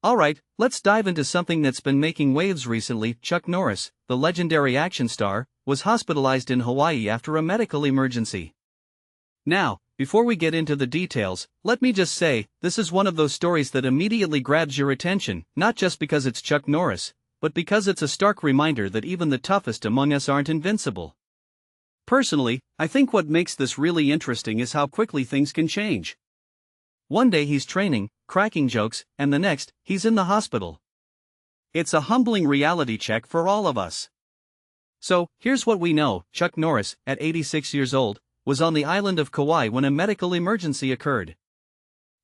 Alright, let's dive into something that's been making waves recently. Chuck Norris, the legendary action star, was hospitalized in Hawaii after a medical emergency. Now, before we get into the details, let me just say, this is one of those stories that immediately grabs your attention, not just because it's Chuck Norris, but because it's a stark reminder that even the toughest among us aren't invincible. Personally, I think what makes this really interesting is how quickly things can change. One day he's training, cracking jokes, and the next, he's in the hospital. It's a humbling reality check for all of us. So, here's what we know. Chuck Norris, at 86 years old, was on the island of Kauai when a medical emergency occurred.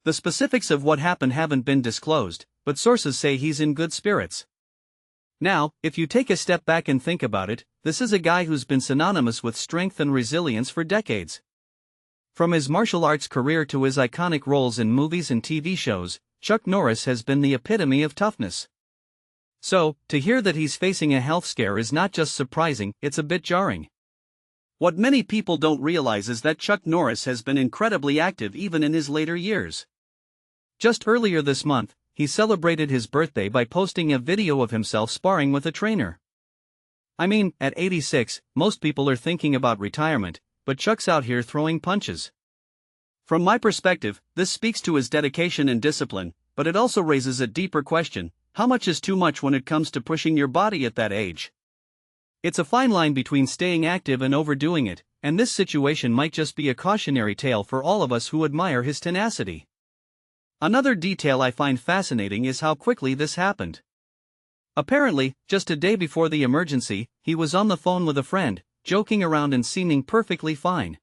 The specifics of what happened haven't been disclosed, but sources say he's in good spirits. Now, if you take a step back and think about it, this is a guy who's been synonymous with strength and resilience for decades. From his martial arts career to his iconic roles in movies and TV shows, Chuck Norris has been the epitome of toughness. So, to hear that he's facing a health scare is not just surprising, it's a bit jarring. What many people don't realize is that Chuck Norris has been incredibly active even in his later years. Just earlier this month, he celebrated his birthday by posting a video of himself sparring with a trainer. I mean, at 86, most people are thinking about retirement, but Chuck's out here throwing punches. From my perspective, this speaks to his dedication and discipline, but it also raises a deeper question: how much is too much when it comes to pushing your body at that age? It's a fine line between staying active and overdoing it, and this situation might just be a cautionary tale for all of us who admire his tenacity. Another detail I find fascinating is how quickly this happened. Apparently, just a day before the emergency, he was on the phone with a friend, joking around and seeming perfectly fine.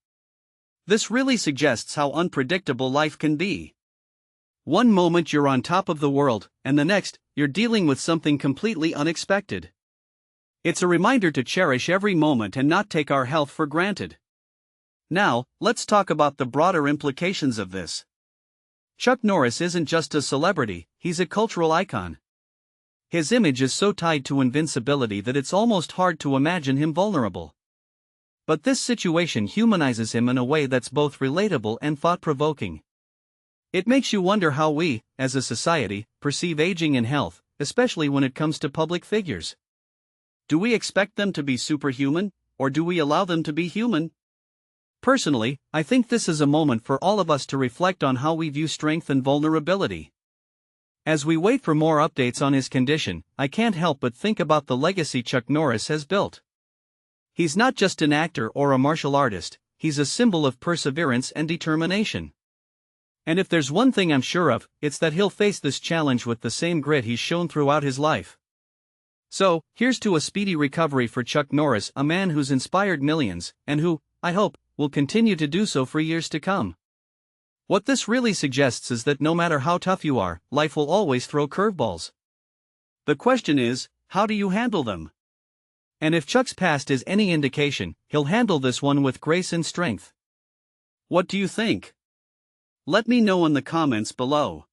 This really suggests how unpredictable life can be. One moment you're on top of the world, and the next, you're dealing with something completely unexpected. It's a reminder to cherish every moment and not take our health for granted. Now, let's talk about the broader implications of this. Chuck Norris isn't just a celebrity, he's a cultural icon. His image is so tied to invincibility that it's almost hard to imagine him vulnerable. But this situation humanizes him in a way that's both relatable and thought-provoking. It makes you wonder how we, as a society, perceive aging and health, especially when it comes to public figures. Do we expect them to be superhuman, or do we allow them to be human? Personally, I think this is a moment for all of us to reflect on how we view strength and vulnerability. As we wait for more updates on his condition, I can't help but think about the legacy Chuck Norris has built. He's not just an actor or a martial artist, he's a symbol of perseverance and determination. And if there's one thing I'm sure of, it's that he'll face this challenge with the same grit he's shown throughout his life. So, here's to a speedy recovery for Chuck Norris, a man who's inspired millions, and who, I hope, will continue to do so for years to come. What this really suggests is that no matter how tough you are, life will always throw curveballs. The question is, how do you handle them? And if Chuck's past is any indication, he'll handle this one with grace and strength. What do you think? Let me know in the comments below.